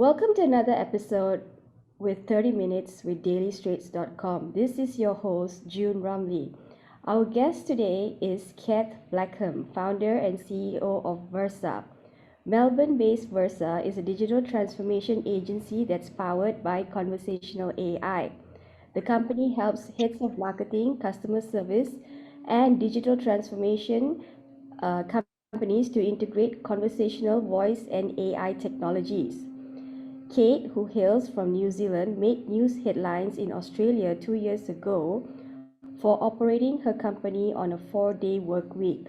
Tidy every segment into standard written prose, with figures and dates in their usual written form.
Welcome to another episode with 30 Minutes with DailyStraits.com. This is your host, June Ramli. Our guest today is Kath Blackham, founder and CEO of Versa. Melbourne based Versa is a digital transformation agency that's powered by conversational AI. The company helps heads of marketing, customer service, and digital transformation companies to integrate conversational voice and AI technologies. Kate, who hails from New Zealand, made news headlines in Australia 2 years ago for operating her company on a 4-day work week.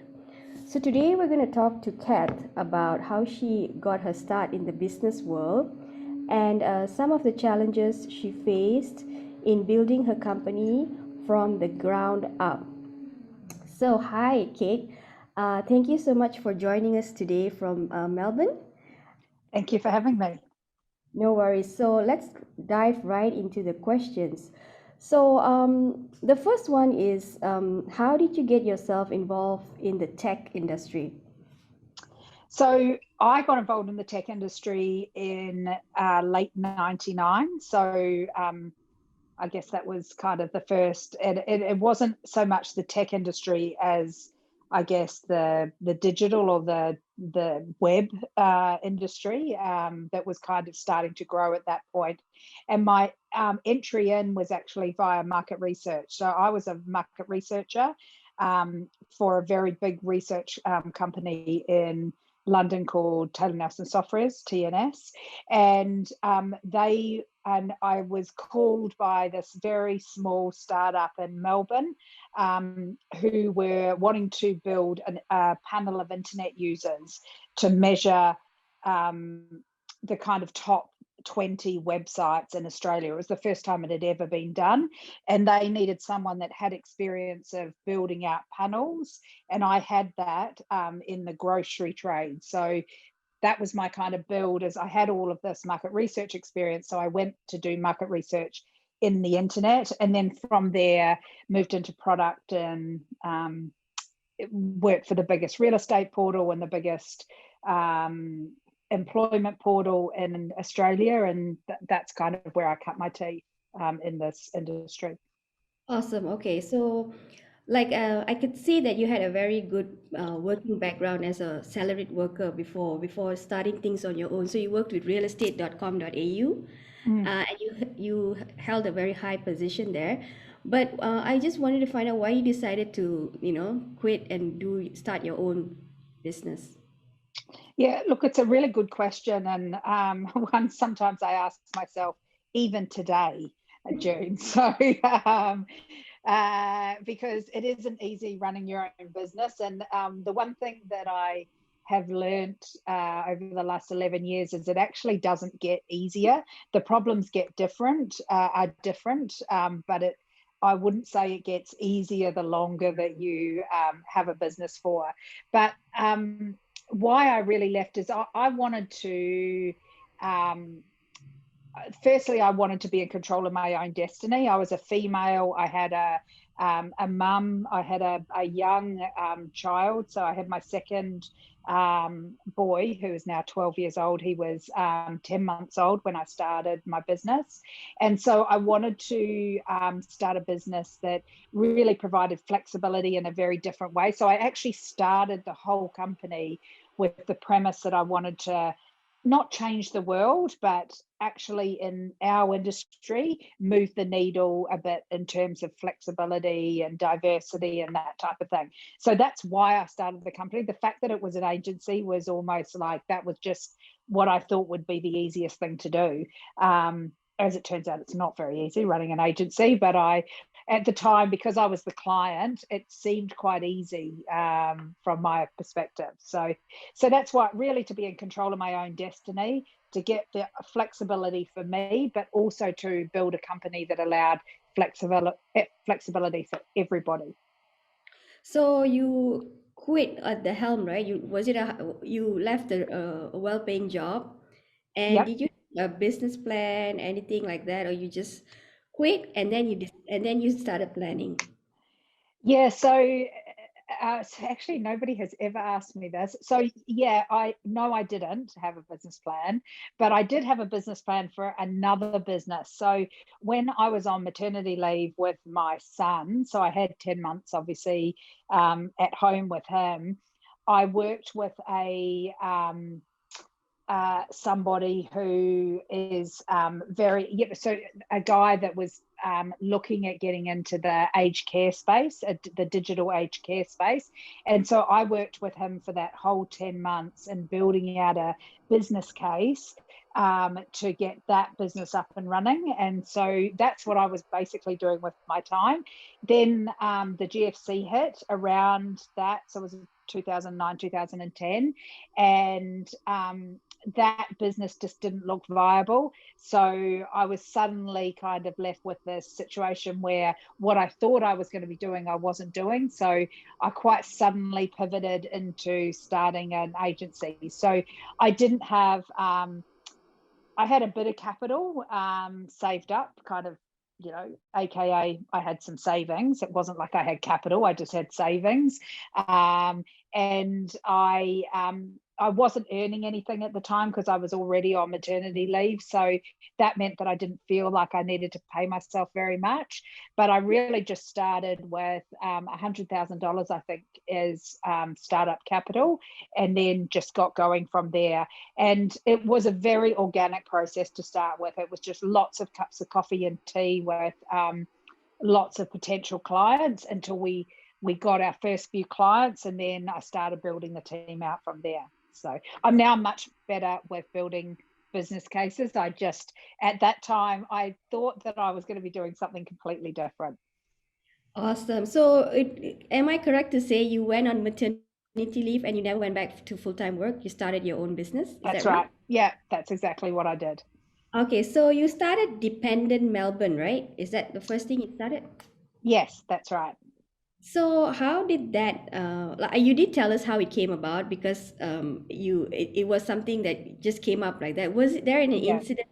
So, today we're going to talk to Kat about how she got her start in the business world and some of the challenges she faced in building her company from the ground up. So, hi, Kate. Thank you so much for joining us today from Melbourne. Thank you for having me. No worries. So let's dive right into the questions. So the first one is, how did you get yourself involved in the tech industry? So I got involved in the tech industry in late '99. So I guess that was kind of the first. It wasn't so much the tech industry as I guess the digital or the web industry that was kind of starting to grow at that point. And my entry in was actually via market research. So I was a market researcher for a very big research company in London called Taylor Nelson Softwares, TNS, and I was called by this very small startup in Melbourne who were wanting to build a panel of internet users to measure the kind of top 20 websites in Australia. It was the first time it had ever been done, and they needed someone that had experience of building out panels, and I had that in the grocery trade. So that was my kind of build, as I had all of this market research experience. So I went to do market research in the internet, and then from there moved into product and worked for the biggest real estate portal and the biggest employment portal in Australia, and that's kind of where I cut my teeth in this industry. Awesome. Okay, so I could see that you had a very good working background as a salaried worker before starting things on your own. So you worked with realestate.com.au, and you held a very high position there. But I just wanted to find out why you decided to quit and start your own business. Yeah, look, it's a really good question, and one sometimes I ask myself even today, June. So because it isn't easy running your own business, and the one thing that I have learned over the last 11 years is it actually doesn't get easier. The problems are different, but I wouldn't say it gets easier the longer that you have a business for. But why I really left is I wanted to, firstly, I wanted to be in control of my own destiny. I was a female. I had a mum. I had a young child. So I had my second boy, who is now 12 years old. He was 10 months old when I started my business. And so I wanted to start a business that really provided flexibility in a very different way. So I actually started the whole company with the premise that I wanted to not change the world, but actually in our industry, move the needle a bit in terms of flexibility and diversity and that type of thing. So that's why I started the company. The fact that it was an agency was almost like that was just what I thought would be the easiest thing to do. As it turns out, it's not very easy running an agency, but at the time, because I was the client, it seemed quite easy from my perspective. So that's why, really, to be in control of my own destiny, to get the flexibility for me, but also to build a company that allowed flexibility for everybody. So you quit at the helm, right? You left a well-paying job, and Yep. did you have a business plan, anything like that, or you just quit and then you started planning? Yeah, so So actually, nobody has ever asked me this. So yeah, I didn't have a business plan, but I did have a business plan for another business. So when I was on maternity leave with my son, so I had 10 months, obviously, at home with him. I worked with somebody who is so a guy that was looking at getting into the aged care space, the digital aged care space. And so I worked with him for that whole 10 months and building out a business case to get that business up and running. And so that's what I was basically doing with my time. Then the GFC hit around that. So it was 2009, 2010. And that business just didn't look viable. So I was suddenly kind of left with this situation where what I thought I was going to be doing, I wasn't doing. So I quite suddenly pivoted into starting an agency. So I didn't have, I had a bit of capital saved up, kind of, AKA I had some savings. It wasn't like I had capital, I just had savings. And I wasn't earning anything at the time because I was already on maternity leave. So that meant that I didn't feel like I needed to pay myself very much. But I really just started with $100,000, I think, is startup capital, and then just got going from there. And it was a very organic process to start with. It was just lots of cups of coffee and tea with lots of potential clients until we got our first few clients, and then I started building the team out from there. So I'm now much better with building business cases. I just, at that time, I thought that I was going to be doing something completely different. Awesome. So, am I correct to say you went on maternity leave and you never went back to full-time work? You started your own business? Is That's that right? right. Yeah, that's exactly what I did. Okay, so you started Dependent Melbourne, right? Is that the first thing you started? Yes, that's right. So how did that? Like you did tell us how it came about because it was something that just came up like that. Was there an Yeah. incident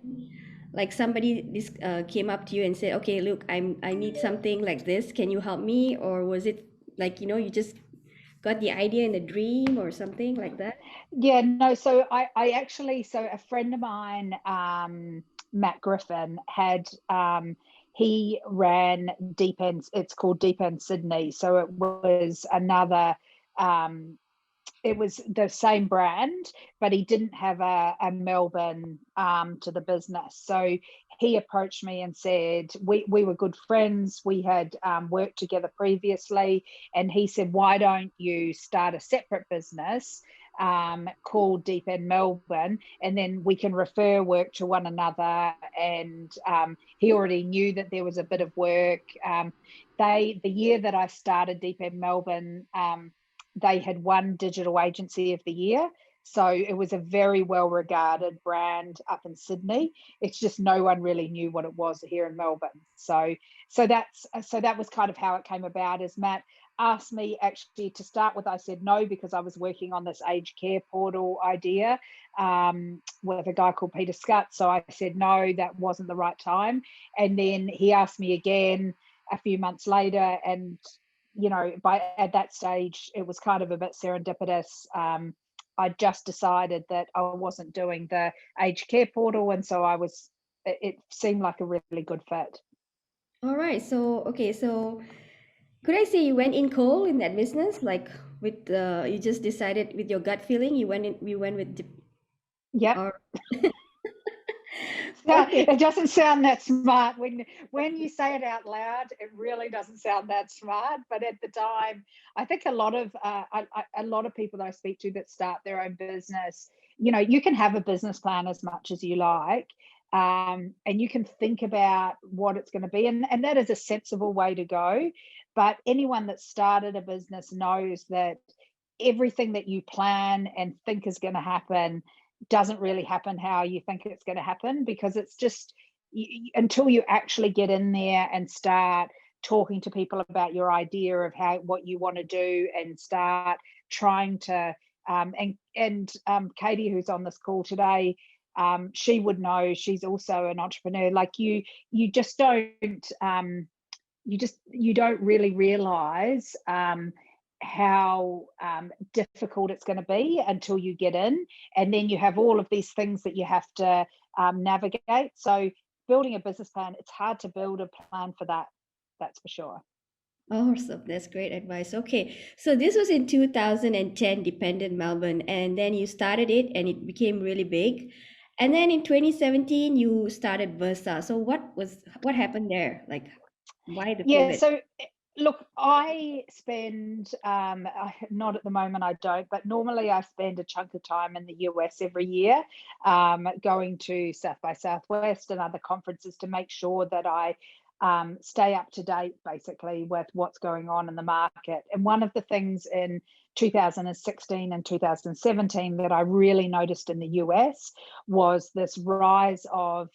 like somebody this came up to you and said, "Okay, look, I need something like this. Can you help me?" Or was it like you just got the idea in a dream or something like that? Yeah, no, so I actually, so a friend of mine, Matt Griffin, had, he ran Deep End, it's called Deep End Sydney. So it was another, it was the same brand, but he didn't have a Melbourne to the business. So he approached me and said, we were good friends. We had worked together previously. And he said, why don't you start a separate business called Deep End Melbourne, and then we can refer work to one another. And he already knew that there was a bit of work. The year that I started Deep End Melbourne, they had won Digital Agency of the Year. So it was a very well regarded brand up in Sydney. It's just no one really knew what it was here in Melbourne. So that was kind of how it came about. As Matt asked me actually to start with, I said no because I was working on this aged care portal idea with a guy called Peter Scutt. So I said no, that wasn't the right time. And then he asked me again a few months later, and at that stage, it was kind of a bit serendipitous. I just decided that I wasn't doing the aged care portal, and so it seemed like a really good fit. All right. So okay. So could I say you went in cold in that business, like with you just decided with your gut feeling you went in. You went with. Yep. Or okay. It doesn't sound that smart when you say it out loud. It really doesn't sound that smart. But at the time, I think a lot of people that I speak to that start their own business, you can have a business plan as much as you like, and you can think about what it's going to be, and that is a sensible way to go. But anyone that started a business knows that everything that you plan and think is going to happen doesn't really happen how you think it's going to happen, because it's just until you actually get in there and start talking to people about your idea of what you want to do and start trying to Katie, who's on this call today, she would know, she's also an entrepreneur. Like you just don't you don't really realize how difficult it's going to be until you get in, and then you have all of these things that you have to navigate. So building a business plan, it's hard to build a plan for that, that's for sure. Awesome. That's great advice. Okay. So this was in 2010, Dependent Melbourne, and then you started it and it became really big. And then in 2017, you started Versa. So what happened there? Like, why the Yeah, pivot? so look, I spend not at the moment, I don't, but normally I spend a chunk of time in the US every year, going to South by Southwest and other conferences to make sure that I stay up to date basically with what's going on in the market. And one of the things in 2016 and 2017 that I really noticed in the US was this rise of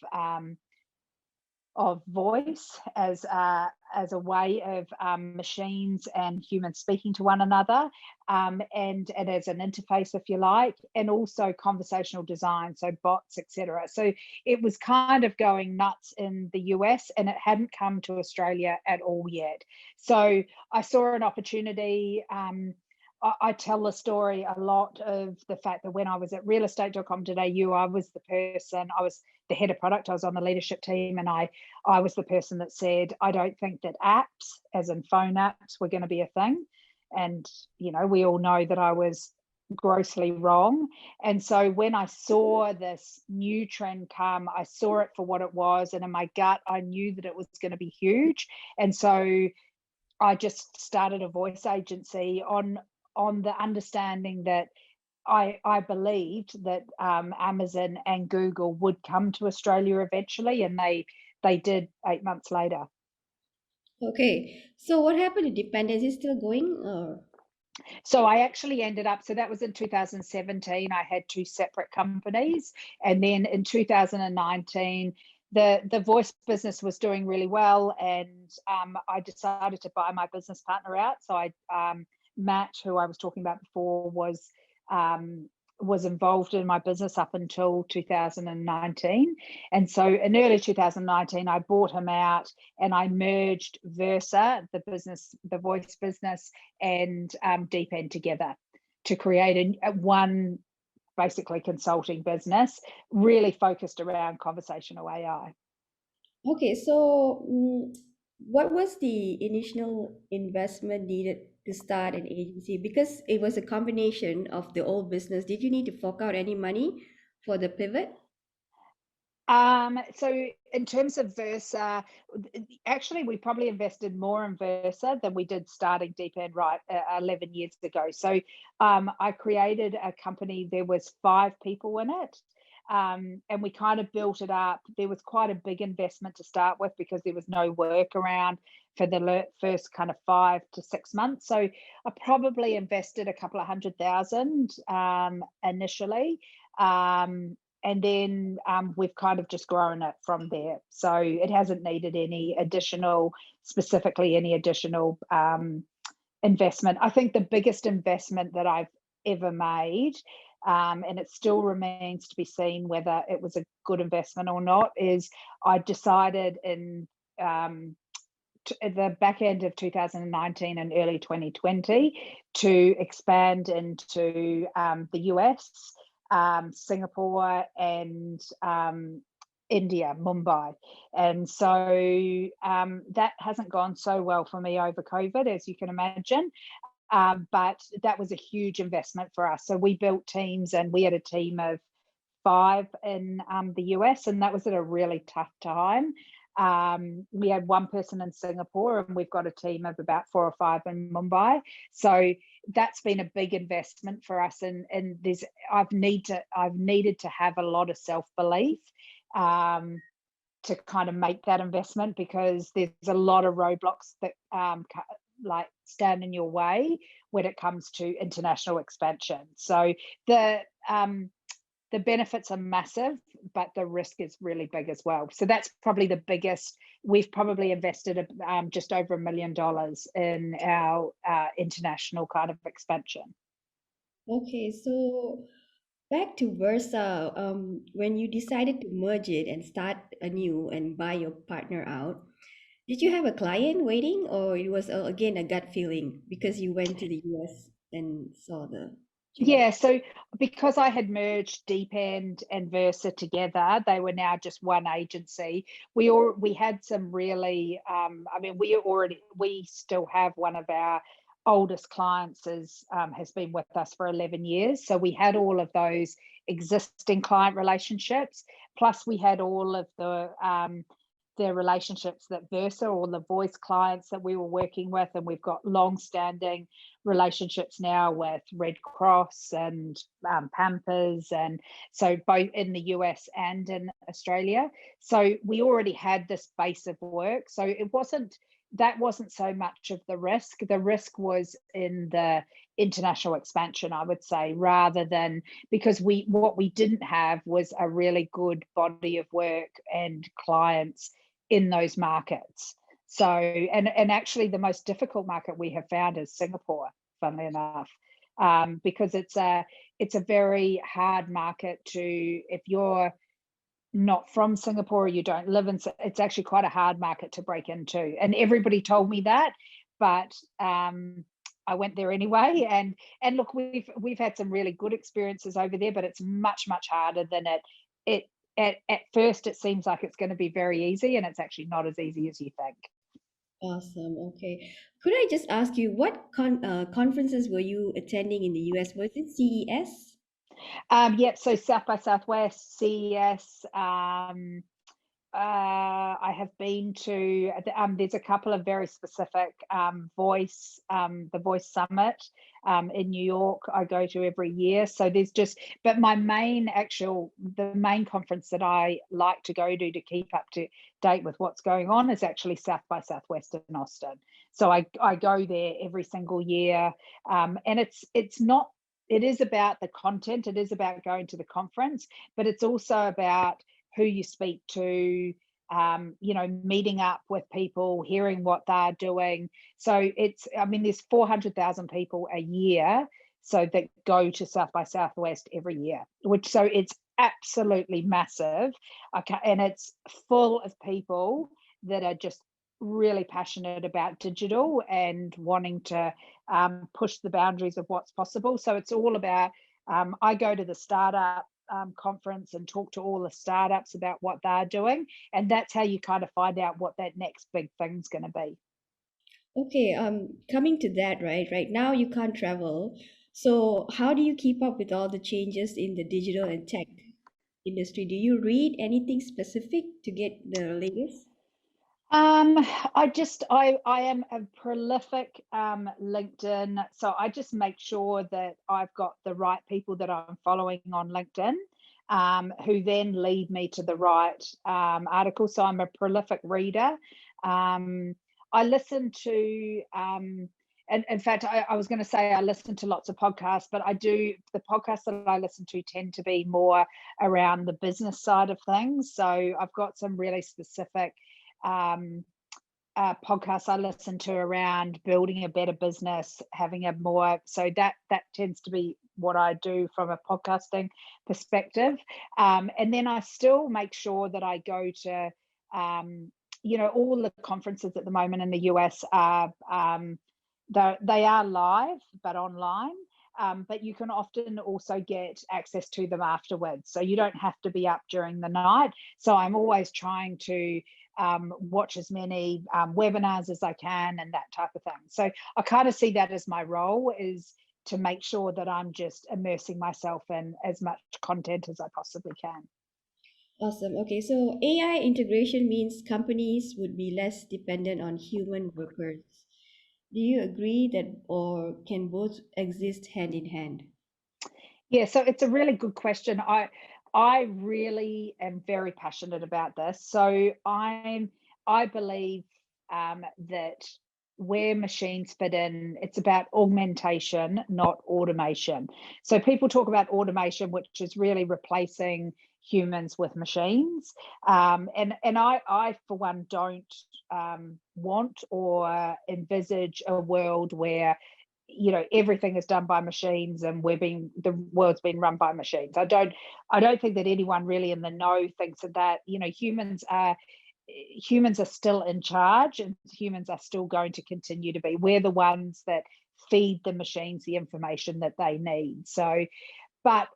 voice as a way of machines and humans speaking to one another, and as an interface, if you like, and also conversational design, so bots, etc. So it was kind of going nuts in the US, and it hadn't come to Australia at all yet. So I saw an opportunity. I tell the story a lot of the fact that when I was at realestate.com.au, I was the person, I was the head of product, I was on the leadership team, and I was the person that said, I don't think that apps, as in phone apps, were going to be a thing. And, we all know that I was grossly wrong. And so when I saw this new trend come, I saw it for what it was. And in my gut, I knew that it was going to be huge. And so I just started a voice agency on the understanding that I believed that Amazon and Google would come to Australia eventually, and they did 8 months later. Okay. So what happened to Dependence? Is it still going or? So I actually ended up, so that was in 2017. I had two separate companies, and then in 2019, the voice business was doing really well, and I decided to buy my business partner out. So Matt, who I was talking about before, was involved in my business up until 2019. And so in early 2019, I bought him out and I merged Versa, the voice business, and Deep End together to create one basically consulting business really focused around conversational AI. Okay, so what was the initial investment needed to start an agency? Because it was a combination of the old business. Did you need to fork out any money for the pivot? So in terms of Versa, actually, we probably invested more in Versa than we did starting Deep End right 11 years ago. So I created a company. There was 5 people in it. And we kind of built it up. There was quite a big investment to start with because there was no work around for the first kind of 5 to 6 months. So I probably invested a couple of 100,000 initially. And then we've kind of just grown it from there. So it hasn't needed specifically any additional investment. I think the biggest investment that I've ever made, and it still remains to be seen whether it was a good investment or not, is I decided in at the back end of 2019 and early 2020 to expand into the US, Singapore, and India, Mumbai. And so that hasn't gone so well for me over COVID, as you can imagine. But that was a huge investment for us. So we built teams, and we had a team of 5 in the US, and that was at a really tough time. We had 1 person in Singapore, and we've got a team of about 4 or 5 in Mumbai. So that's been a big investment for us, and I've needed to have a lot of self-belief to kind of make that investment, because there's a lot of roadblocks that like stand in your way when it comes to international expansion. So the benefits are massive, but the risk is really big as well. So that's probably the biggest. We've probably invested just over $1 million in our international kind of expansion. Okay, so back to Versa, when you decided to merge it and start anew and buy your partner out, Did you have a client waiting, or it was again a gut feeling because you went to the US and saw the job? Yeah, so because I had merged Deep End and Versa together, they were now just one agency. We had some really, I mean, we still have one of our oldest clients has been with us for 11 years. So we had all of those existing client relationships, plus we had all of the relationships that Versa, or the voice clients that we were working with, and we've got long-standing relationships now with Red Cross and Pampers, and so both in the US and in Australia. So we already had this base of work. So that wasn't so much of the risk. The risk was in the international expansion, I would say, rather than, because what we didn't have was a really good body of work and clients in those markets. So, and actually the most difficult market we have found is Singapore, funnily enough, because it's a very hard market to, if you're not from Singapore or you don't live in, it's actually quite a hard market to break into. And everybody told me that, but I went there anyway. And look, we've had some really good experiences over there, but it's much harder than it at first it seems like it's going to be very easy, and it's actually not as easy as you think. Awesome. Okay. Could I just ask you what conferences were you attending in the US? Was it CES? Yep. So South by Southwest, CES. I have been to. There's a couple of very specific the Voice Summit in New York. I go to every year. So there's just, but the main conference that I like to go to keep up to date with what's going on is actually South by Southwest in Austin. So I go there every single year, and it's not. It is about the content. It is about going to the conference, but it's also about who you speak to, meeting up with people, hearing what they're doing. So there's 400,000 people a year, so that go to South by Southwest every year, so it's absolutely massive. Okay, and it's full of people that are just really passionate about digital and wanting to push the boundaries of what's possible. So it's all about, I go to the startup conference and talk to all the startups about what they're doing, and that's how you kind of find out what that next big thing's going to be. Okay, coming to that, right? Right now you can't travel. So how do you keep up with all the changes in the digital and tech industry? Do you read anything specific to get the latest? Um, I am a prolific LinkedIn, so I just make sure that I've got the right people that I'm following on LinkedIn, who then lead me to the right article. So I'm a prolific reader. I listen to, and in fact, I was going to say I listen to lots of podcasts, but the podcasts that I listen to tend to be more around the business side of things. So I've got some really specific um, podcasts I listen to around building a better business, having a more, so that tends to be what I do from a podcasting perspective. And then I still make sure that I go to, all the conferences at the moment in the US are, they are live, but online. But you can often also get access to them afterwards. So you don't have to be up during the night. So I'm always trying to watch as many webinars as I can and that type of thing. So I kind of see that as my role, is to make sure that I'm just immersing myself in as much content as I possibly can. Awesome. Okay, so AI integration means companies would be less dependent on human workers. Do you agree that, or can both exist hand in hand? Yeah, so it's a really good question. I really am very passionate about this. So I believe that where machines fit in, it's about augmentation, not automation. So people talk about automation, which is really replacing humans with machines. And I for one don't want or envisage a world where everything is done by machines and the world's been run by machines. I don't think that anyone really in the know thinks of that. Humans are humans are still in charge, and humans are still going to continue to be. We're the ones that feed the machines the information that they need. So, but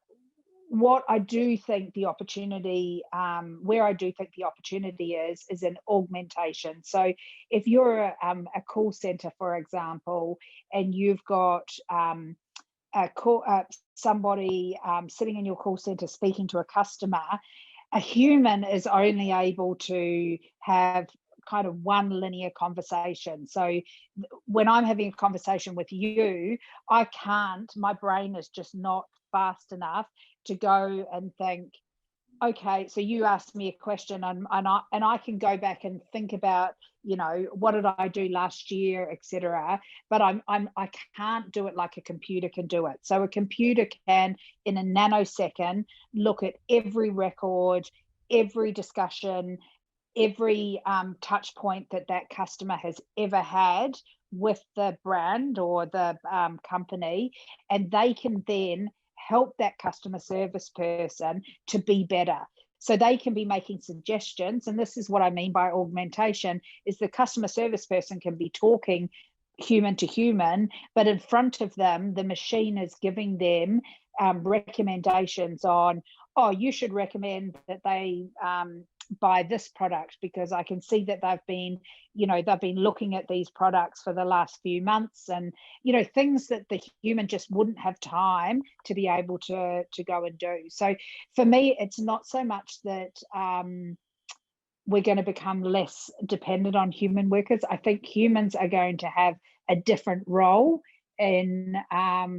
what I do think the opportunity, where I do think the opportunity is in augmentation. So if you're a call center, for example, and you've got somebody sitting in your call center speaking to a customer, a human is only able to have kind of one linear conversation. So when I'm having a conversation with you, I can't, my brain is just not fast enough to go and think, okay, so you asked me a question, and I can go back and think about, what did I do last year, etc. But I can't do it like a computer can do it. So a computer can, in a nanosecond, look at every record, every discussion, every touch point that customer has ever had with the brand or the company, and they can then help that customer service person to be better. So they can be making suggestions, and this is what I mean by augmentation, is the customer service person can be talking human to human, but in front of them, the machine is giving them recommendations on, oh, you should recommend that they buy this product, because I can see that they've been looking at these products for the last few months, and things that the human just wouldn't have time to be able to go and do. So for me, it's not so much that we're going to become less dependent on human workers. I think humans are going to have a different role in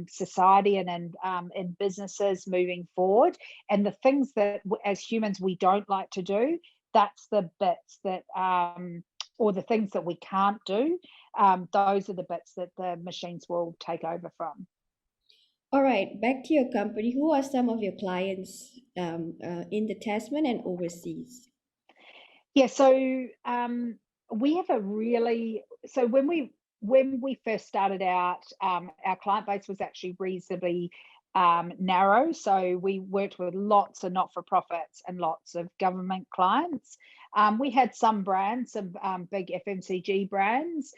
society and in businesses moving forward. And the things that as humans we don't like to do, that's the bits that or the things that we can't do, those are the bits that the machines will take over from. All right, back to your company. Who are some of your clients in the Tasman and overseas? Yeah, so we have so when we first started out, our client base was actually reasonably narrow. So we worked with lots of not-for-profits and lots of government clients. We had some brands, some big FMCG brands,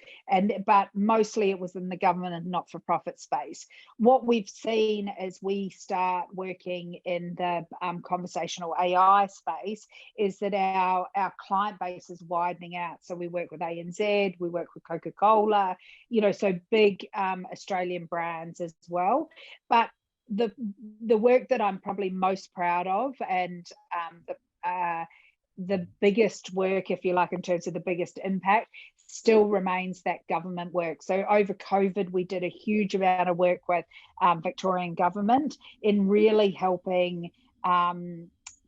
but mostly it was in the government and not-for-profit space. What we've seen as we start working in the conversational AI space is that our client base is widening out. So we work with ANZ, we work with Coca-Cola, so big Australian brands as well. But the work that I'm probably most proud of, and the biggest work, if you like, in terms of the biggest impact, still remains that government work. So over COVID, we did a huge amount of work with Victorian government in really helping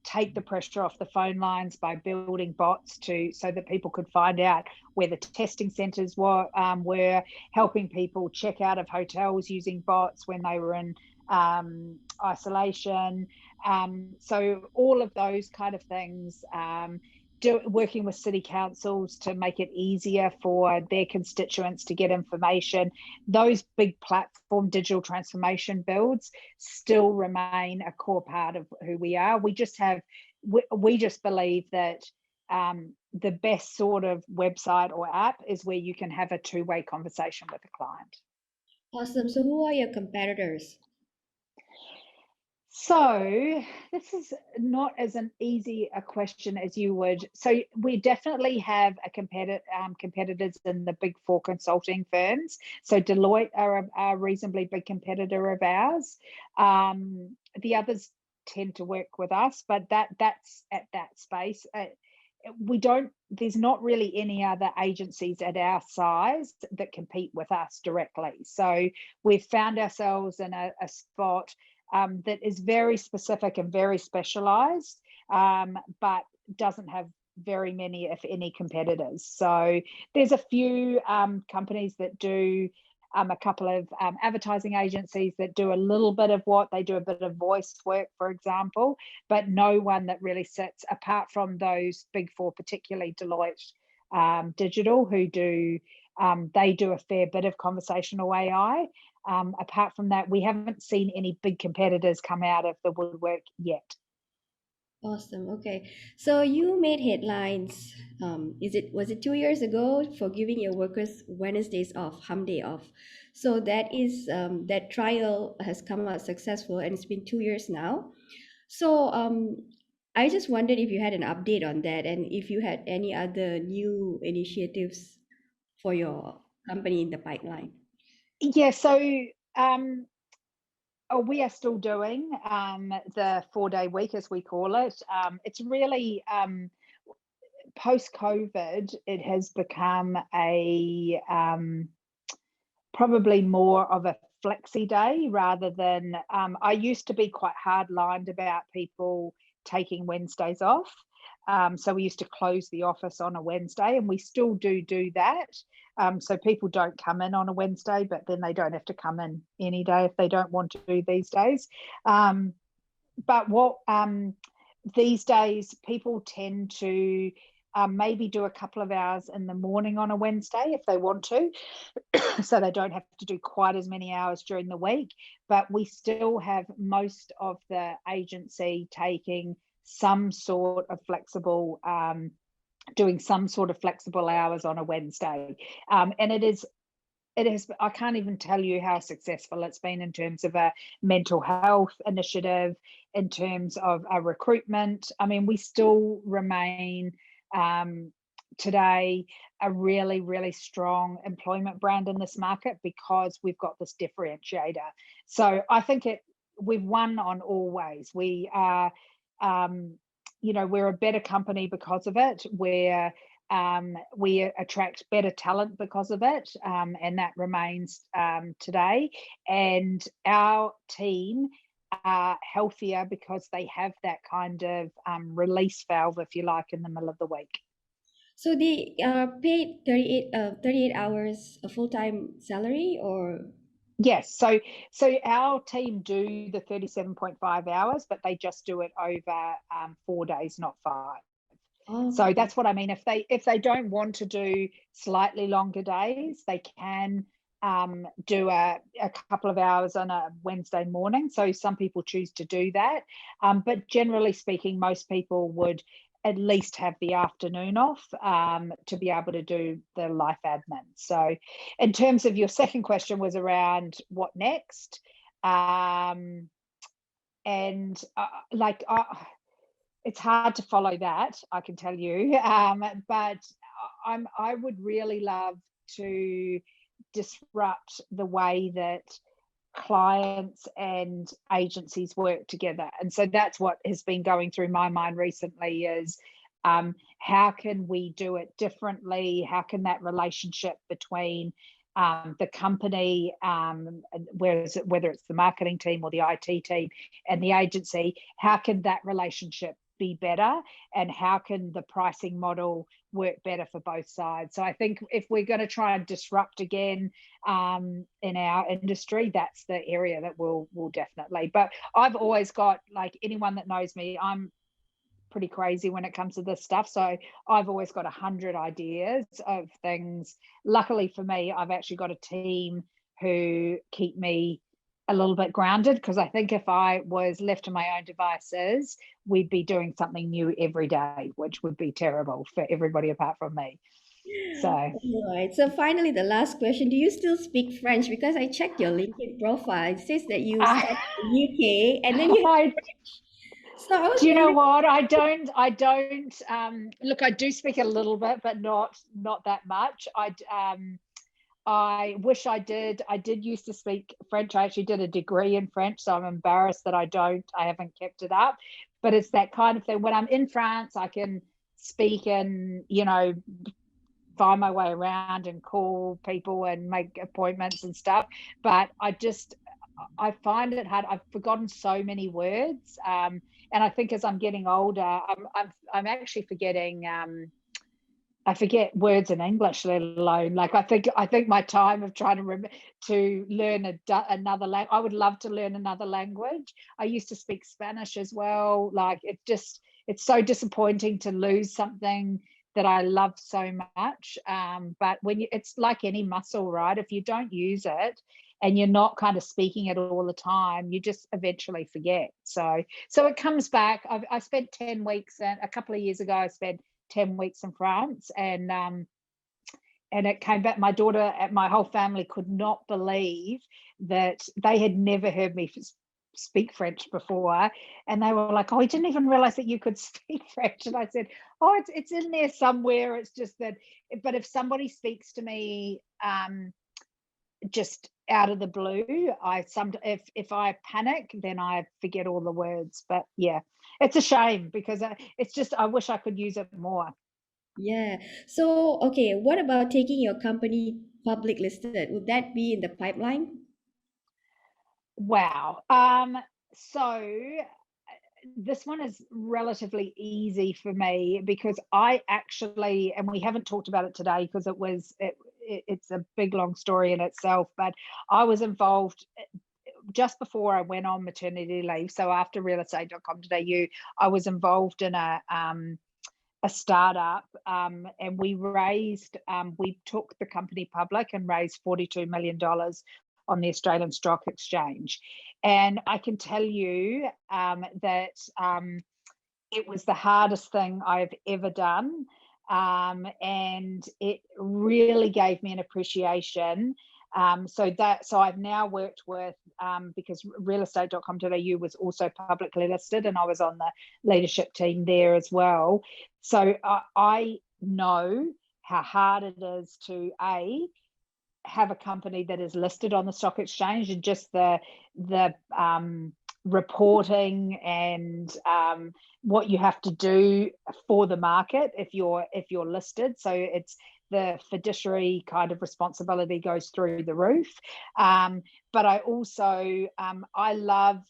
take the pressure off the phone lines by building bots so that people could find out where the testing centres were, helping people check out of hotels using bots when they were in isolation. So all of those kind of things, working with city councils to make it easier for their constituents to get information. Those big platform digital transformation builds still remain a core part of who we are. We just believe that the best sort of website or app is where you can have a two-way conversation with a client. Awesome. So who are your competitors? So this is not as an easy a question as you would. So we definitely have competitors in the big four consulting firms. So Deloitte are a reasonably big competitor of ours. The others tend to work with us, but that's at that space. There's not really any other agencies at our size that compete with us directly. So we've found ourselves in a spot that is very specific and very specialized, but doesn't have very many, if any, competitors. So there's a few companies that do a couple of advertising agencies that do a little bit of they do a bit of voice work, for example, but no one that really sits apart from those big four, particularly Deloitte Digital, who they do a fair bit of conversational AI. Apart from that, we haven't seen any big competitors come out of the woodwork yet. Awesome. Okay. So you made headlines was it 2 years ago, for giving your workers Wednesdays off, hump day off. So that is that trial has come out successful, and it's been 2 years now. So I just wondered if you had an update on that, and if you had any other new initiatives for your company in the pipeline. Yeah, so we are still doing the 4-day week, as we call it. It's really post-COVID, it has become a probably more of a flexi day rather than I used to be quite hard-lined about people taking Wednesdays off. So we used to close the office on a Wednesday, and we still do that. So people don't come in on a Wednesday, but then they don't have to come in any day if they don't want to these days. But what these days, people tend to maybe do a couple of hours in the morning on a Wednesday if they want to, so they don't have to do quite as many hours during the week. But we still have most of the agency taking some sort of flexible, doing some sort of flexible hours on a Wednesday. And it has, I can't even tell you how successful it's been in terms of a mental health initiative, in terms of a recruitment. I mean, we still remain today a really, really strong employment brand in this market because we've got this differentiator. So I think we've won on all ways. We are, we're a better company because of it. We attract better talent because of it, and that remains today. And our team are healthier because they have that kind of release valve, if you like, in the middle of the week. So they paid 38 hours a full-time salary, or? Yes, so our team do the 37.5 hours, but they just do it over 4 days, not 5. Oh, So that's what I mean. If they don't want to do slightly longer days, they can do a couple of hours on a Wednesday morning. So some people choose to do that. But generally speaking, most people would at least have the afternoon off to be able to do the life admin. So in terms of your second question was around what next. It's hard to follow that, I can tell you. But I would really love to disrupt the way that clients and agencies work together. And so that's what has been going through my mind recently is how can we do it differently? How can that relationship between the company, whether it's the marketing team or the IT team and the agency, how can that relationship be better, and how can the pricing model work better for both sides? So I think if we're going to try and disrupt again in our industry, that's the area that we'll definitely. But I've always got, like anyone that knows me, I'm pretty crazy when it comes to this stuff. So I've always got 100 ideas of things. Luckily for me, I've actually got a team who keep me a little bit grounded, because I think if I was left to my own devices, we'd be doing something new every day, which would be terrible for everybody apart from me. So right. So finally, the last question: do you still speak French? Because I checked your LinkedIn profile. It says that you I, studied in the UK, and then you have I French. So I was do you know wondering. what? I don't look, I do speak a little bit, but not that much. I wish I did. I did used to speak French. I actually did a degree in French, so I'm embarrassed that I haven't kept it up. But it's that kind of thing. When I'm in France, I can speak and, find my way around and call people and make appointments and stuff. But I find it hard. I've forgotten so many words. And I think as I'm getting older, I'm actually forgetting I forget words in English, let alone, like, I think my time of trying to learn another language. I would love to learn another language. I used to speak Spanish as well. Like, it's so disappointing to lose something that I love so much. But it's like any muscle, right? If you don't use it and you're not kind of speaking it all the time, you just eventually forget. So it comes back. I spent 10 weeks, and a couple of years ago, I spent 10 weeks in France, and it came back. My daughter and my whole family could not believe that they had never heard me speak French before, and they were like, "Oh, I didn't even realize that you could speak French." And I said, "Oh, it's in there somewhere. It's just that." But if somebody speaks to me just out of the blue, if I panic, then I forget all the words. But yeah, it's a shame because it's just, I wish I could use it more. Yeah. So, okay, what about taking your company public listed? Would that be in the pipeline? Wow. So this one is relatively easy for me because I actually, and we haven't talked about it today because it's a big long story in itself, but I was involved just before I went on maternity leave. So after realestate.com.au, I was involved in a startup, and we took the company public and raised $42 million on the Australian Stock Exchange. And I can tell you that it was the hardest thing I've ever done. And it really gave me an appreciation. So I've now worked with, because realestate.com.au was also publicly listed, and I was on the leadership team there as well. So I know how hard it is to have a company that is listed on the stock exchange, and just the reporting and what you have to do for the market if you're listed. So it's the fiduciary kind of responsibility goes through the roof. But I also I love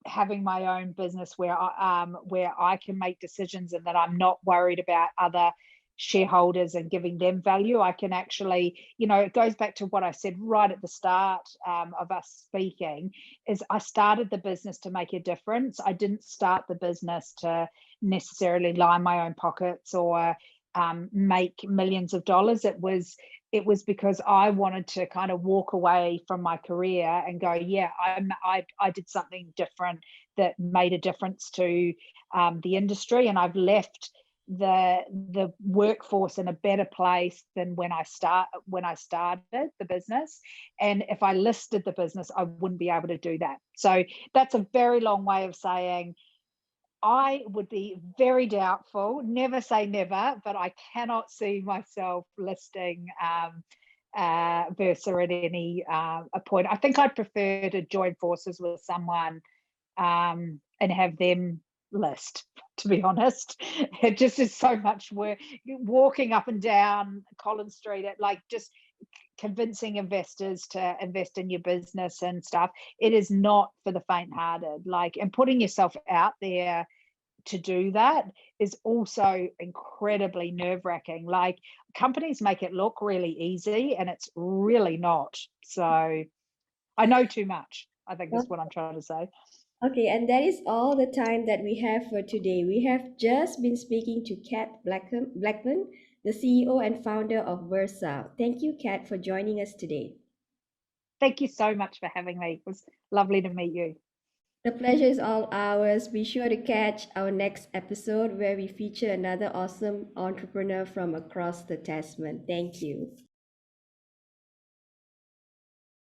having my own business where I can make decisions and that I'm not worried about other shareholders and giving them value. I can actually, it goes back to what I said right at the start of us speaking, is I started the business to make a difference. I didn't start the business to necessarily line my own pockets or make millions of dollars. It was because I wanted to kind of walk away from my career and go, yeah, I did something different that made a difference to the industry, and I've left the workforce in a better place than when I started the business. And if I listed the business, I wouldn't be able to do that. So that's a very long way of saying I would be very doubtful, never say never, but I cannot see myself listing Versa at any a point. I think I'd prefer to join forces with someone and have them list, to be honest. It just is so much work walking up and down Collins Street at just convincing investors to invest in your business and stuff. It is not for the faint-hearted. And putting yourself out there to do that is also incredibly nerve-wracking. Companies make it look really easy, and it's really not. So I know too much, I think is what I'm trying to say. Okay, and that is all the time that we have for today. We have just been speaking to Kath Blackman, the CEO and founder of Versa. Thank you, Kath, for joining us today. Thank you so much for having me. It was lovely to meet you. The pleasure is all ours. Be sure to catch our next episode where we feature another awesome entrepreneur from across the Tasman. Thank you.